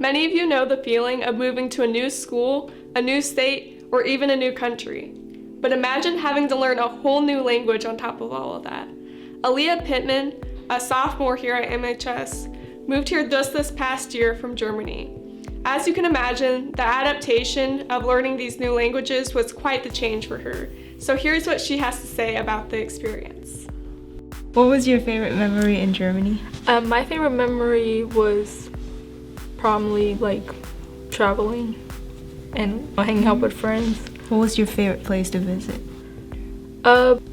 Many of you know the feeling of moving to a new school, a new state, or even a new country. But imagine having to learn a whole new language on top of all of that. Aaliyah Pittman, a sophomore here at MHS, moved here just this past year from Germany. As you can imagine, the adaptation of learning these new languages was quite the change for her. So here's what she has to say about the experience. What was your favorite memory in Germany? My favorite memory was probably like traveling and hanging out with friends. What was your favorite place to visit?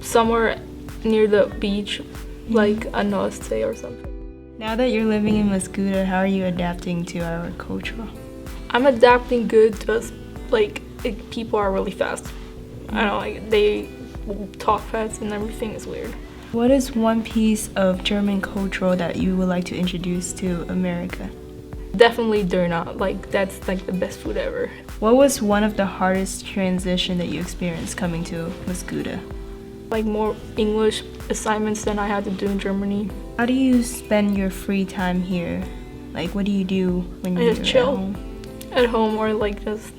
Somewhere near the beach, like a North or something. Now that you're living in Mascoutah, how are you adapting to our culture? I'm adapting good, just like people are really fast. I don't know, like they talk fast and everything is weird. What is one piece of German culture that you would like to introduce to America? Definitely doner, like that's like the best food ever. What was one of the hardest transition that you experienced coming to Mascoutah? Like more English assignments than I had to do in Germany. How do you spend your free time here? Like what do you do when you're just chill at home? At home, or like just,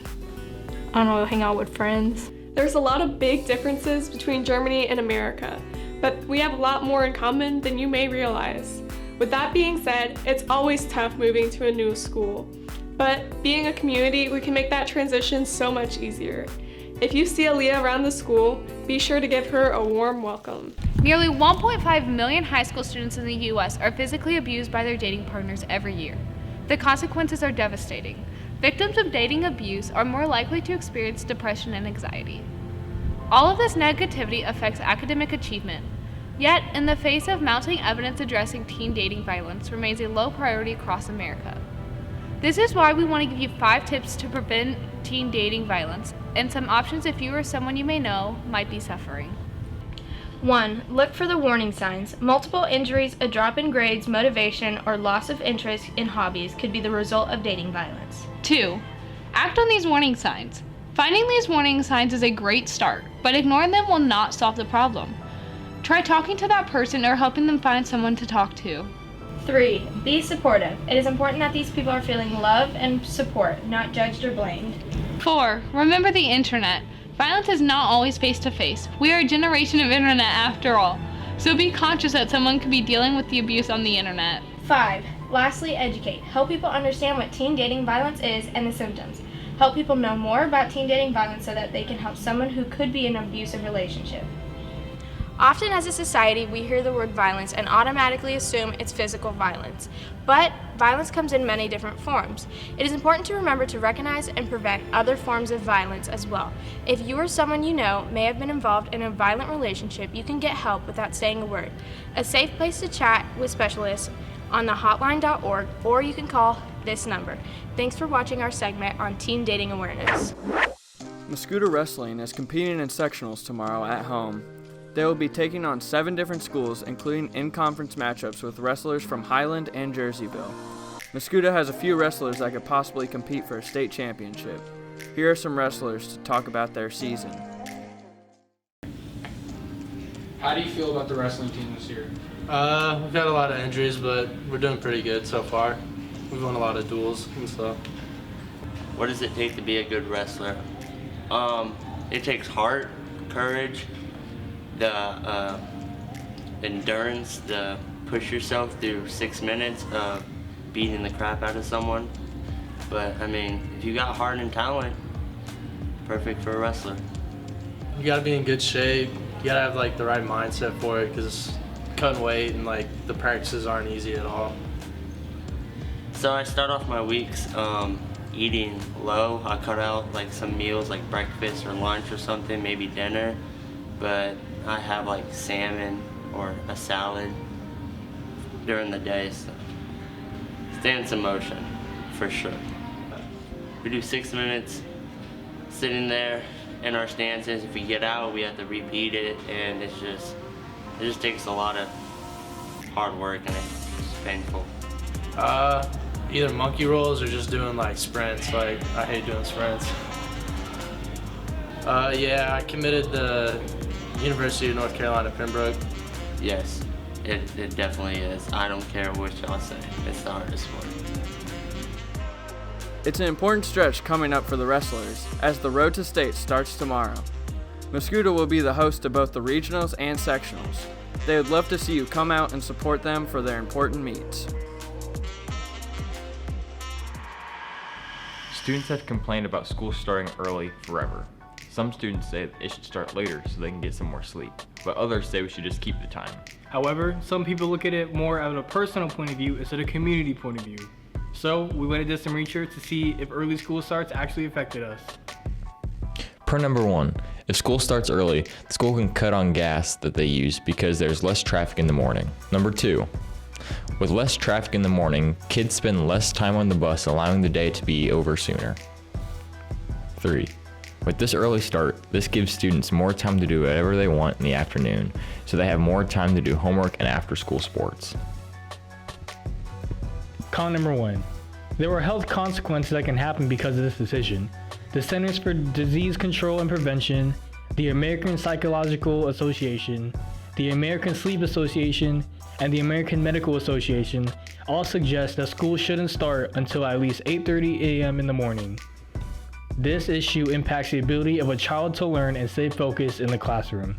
I don't know, hang out with friends. There's a lot of big differences between Germany and America, but we have a lot more in common than you may realize. With that being said, it's always tough moving to a new school, but being a community, we can make that transition so much easier. If you see Aaliyah around the school, be sure to give her a warm welcome. Nearly 1.5 million high school students in the U.S. are physically abused by their dating partners every year. The consequences are devastating. Victims of dating abuse are more likely to experience depression and anxiety. All of this negativity affects academic achievement. Yet, in the face of mounting evidence addressing teen dating violence remains a low priority across America. This is why we want to give you 5 tips to prevent teen dating violence and some options if you or someone you may know might be suffering. 1. Look for the warning signs. Multiple injuries, a drop in grades, motivation, or loss of interest in hobbies could be the result of dating violence. 2. Act on these warning signs. Finding these warning signs is a great start, but ignoring them will not solve the problem. Try talking to that person or helping them find someone to talk to. 3. Be supportive. It is important that these people are feeling love and support, not judged or blamed. 4. Remember the internet. Violence is not always face-to-face. We are a generation of internet after all, so be conscious that someone could be dealing with the abuse on the internet. 5. Lastly, educate. Help people understand what teen dating violence is and the symptoms. Help people know more about teen dating violence so that they can help someone who could be in an abusive relationship. Often as a society, we hear the word violence and automatically assume it's physical violence. But violence comes in many different forms. It is important to remember to recognize and prevent other forms of violence as well. If you or someone you know may have been involved in a violent relationship, you can get help without saying a word. A safe place to chat with specialists on the hotline.org, or you can call this number. Thanks for watching our segment on teen dating awareness. Mascoutah Wrestling is competing in sectionals tomorrow at home. They will be taking on 7 different schools, including in-conference matchups with wrestlers from Highland and Jerseyville. Mascoutah has a few wrestlers that could possibly compete for a state championship. Here are some wrestlers to talk about their season. How do you feel about the wrestling team this year? We've had a lot of injuries, but we're doing pretty good so far. We've won a lot of duels and stuff. What does it take to be a good wrestler? It takes heart, courage, the endurance to push yourself through 6 minutes of beating the crap out of someone. But I mean, if you got heart and talent, perfect for a wrestler. You gotta be in good shape. You gotta have like the right mindset for it, because cutting weight and like the practices aren't easy at all. So I start off my weeks eating low. I cut out like some meals like breakfast or lunch or something, maybe dinner. But I have like salmon or a salad during the day, so stance in motion for sure. We do 6 minutes sitting there in our stances. If we get out, we have to repeat it, and it just takes a lot of hard work, and it's painful. Either monkey rolls or just doing like sprints. Like, I hate doing sprints. Yeah, I committed to University of North Carolina, Pembroke. Yes, it definitely is. I don't care what y'all say. It's the hardest one. It's an important stretch coming up for the wrestlers, as the road to state starts tomorrow. Mascoutah will be the host of both the regionals and sectionals. They would love to see you come out and support them for their important meets. Students have complained about school starting early forever. Some students say that it should start later so they can get some more sleep, but others say we should just keep the time. However, some people look at it more out of a personal point of view instead of a community point of view. So we went and did some research to see if early school starts actually affected us. Per number 1, if school starts early, the school can cut on gas that they use because there's less traffic in the morning. Number 2, with less traffic in the morning, kids spend less time on the bus, allowing the day to be over sooner. 3, with this early start, this gives students more time to do whatever they want in the afternoon, so they have more time to do homework and after-school sports. Con number 1, there are health consequences that can happen because of this decision. The Centers for Disease Control and Prevention, the American Psychological Association, the American Sleep Association, and the American Medical Association all suggest that school shouldn't start until at least 8:30 a.m. in the morning. This issue impacts the ability of a child to learn and stay focused in the classroom.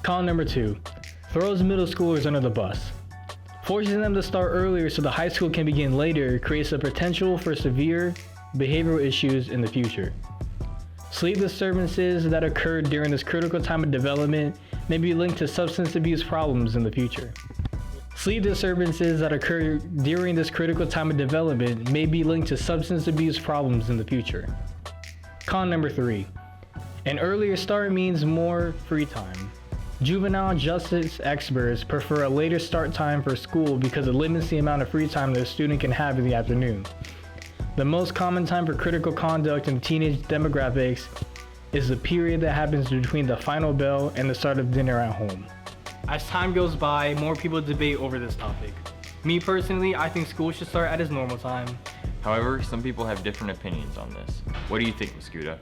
Con number 2, throws middle schoolers under the bus. Forcing them to start earlier so the high school can begin later creates the potential for severe behavioral issues in the future. Sleep disturbances that occur during this critical time of development may be linked to substance abuse problems in the future. Sleep disturbances that occur during this critical time of development may be linked to substance abuse problems in the future. Con number 3, an earlier start means more free time. Juvenile justice experts prefer a later start time for school because it limits the amount of free time that a student can have in the afternoon. The most common time for critical conduct in teenage demographics is the period that happens between the final bell and the start of dinner at home. As time goes by, more people debate over this topic. Me personally, I think school should start at its normal time. However, some people have different opinions on this. What do you think, Mascoutah?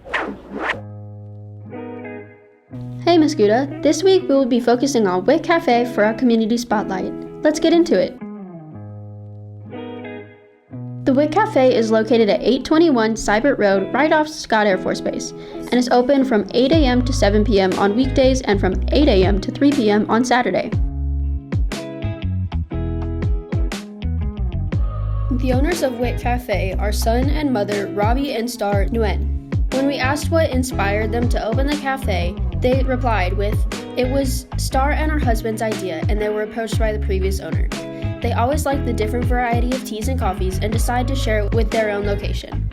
Hey Mascoutah, this week we will be focusing on Wit Cafe for our community spotlight. Let's get into it. The Wit Cafe is located at 821 Seibert Road, right off Scott Air Force Base, and is open from 8 a.m. to 7 p.m. on weekdays and from 8 a.m. to 3 p.m. on Saturday. The owners of Wit Cafe are son and mother Robbie and Star Nguyen. When we asked what inspired them to open the cafe, they replied with, "It was Star and her husband's idea, and they were approached by the previous owner. They always liked the different variety of teas and coffees and decided to share it with their own location."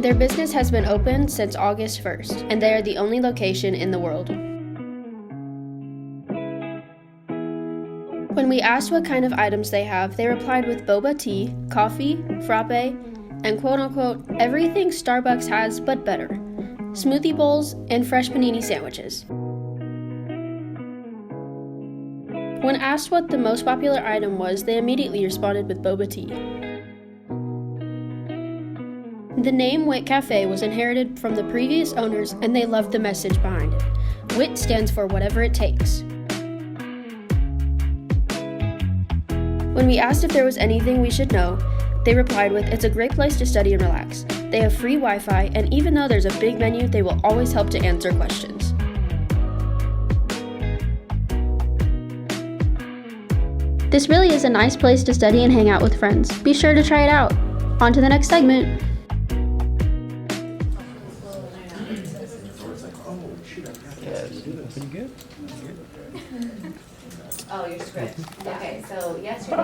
Their business has been open since August 1st, and they are the only location in the world. When we asked what kind of items they have, they replied with boba tea, coffee, frappe, and quote-unquote, everything Starbucks has but better, smoothie bowls, and fresh panini sandwiches. When asked what the most popular item was, they immediately responded with boba tea. The name Wit Cafe was inherited from the previous owners, and they loved the message behind it. WIT stands for whatever it takes. When we asked if there was anything we should know, they replied with, "It's a great place to study and relax. They have free Wi-Fi, and even though there's a big menu, they will always help to answer questions." This really is a nice place to study and hang out with friends. Be sure to try it out. On to the next segment. Pretty good. Oh, your script. Okay, so yes, you're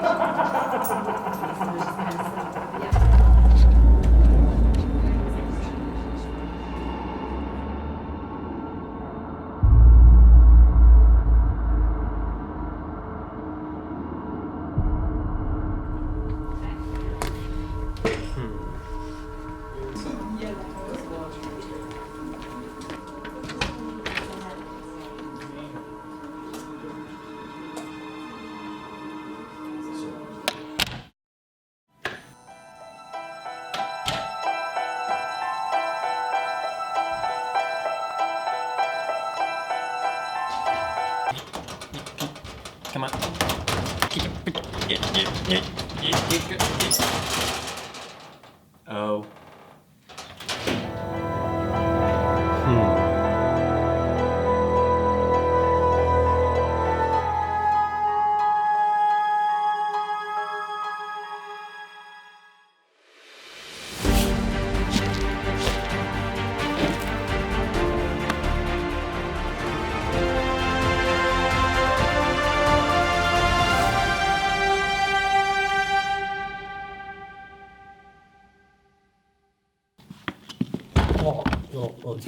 Oh.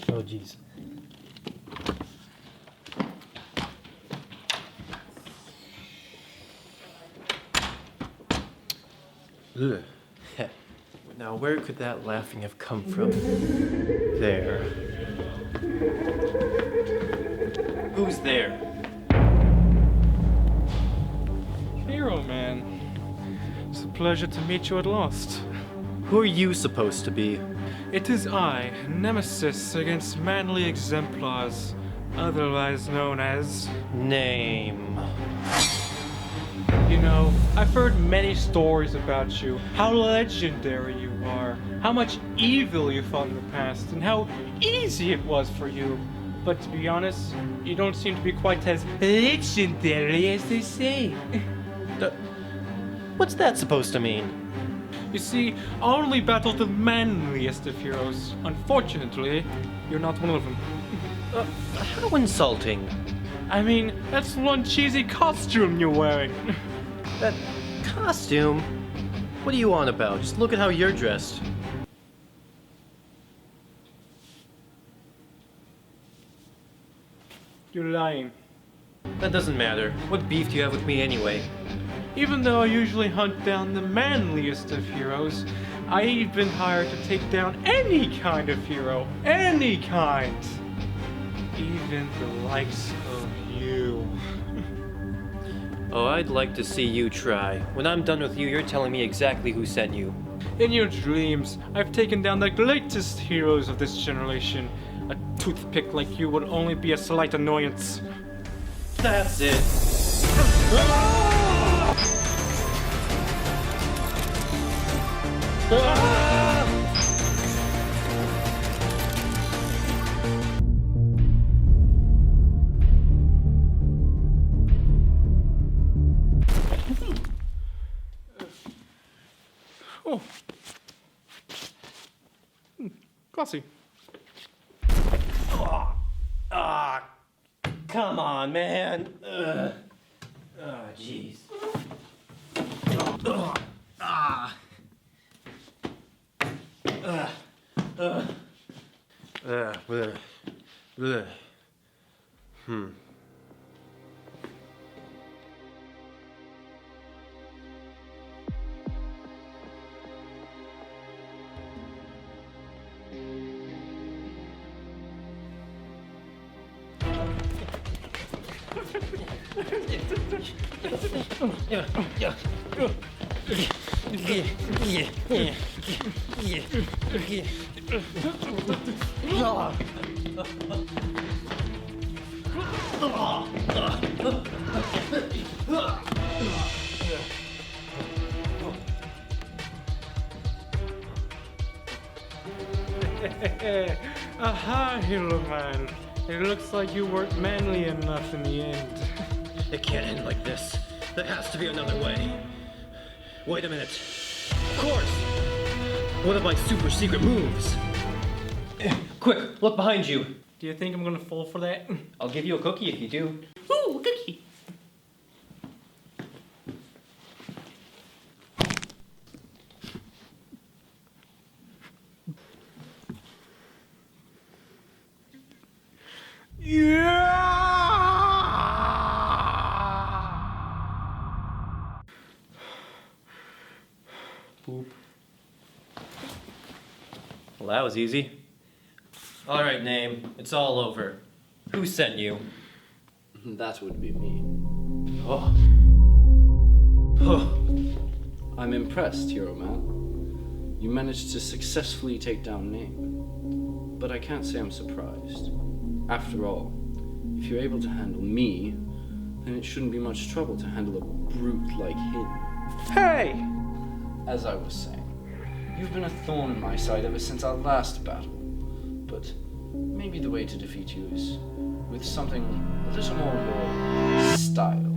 Oh, jeez. Ugh. Now, where could that laughing have come from? There. Who's there? Hero Man. It's a pleasure to meet you at last. Who are you supposed to be? It is I, Nemesis against manly exemplars, otherwise known as... Name. You know, I've heard many stories about you, how legendary you are, how much evil you fought in the past, and how easy it was for you. But to be honest, you don't seem to be quite as legendary as they say. What's that supposed to mean? You see, I only battled the manliest of heroes. Unfortunately, you're not one of them. How insulting. I mean, that's one cheesy costume you're wearing. That costume? What are you on about? Just look at how you're dressed. You're lying. That doesn't matter. What beef do you have with me anyway? Even though I usually hunt down the manliest of heroes, I've been hired to take down any kind of hero. Any kind. Even the likes of you. Oh, I'd like to see you try. When I'm done with you, you're telling me exactly who sent you. In your dreams, I've taken down the greatest heroes of this generation. A toothpick like you would only be a slight annoyance. That's it. Oh. Classy. Come on, man. Jeez. Aha, Hero Man. It looks like you weren't manly enough in the end. It can't end like this. There has to be another way. Wait a minute. Of course! One of my super secret moves. Quick, look behind you. Do you think I'm gonna fall for that? I'll give you a cookie if you do. Ooh, a cookie! Boop. Well, that was easy. All right, name. It's all over. Who sent you? That would be me. Oh. I'm impressed, Hero Man. You managed to successfully take down Name. But I can't say I'm surprised. After all, if you're able to handle me, then it shouldn't be much trouble to handle a brute like him. Hey! As I was saying, you've been a thorn in my side ever since our last battle. But maybe the way to defeat you is with something a little more your style.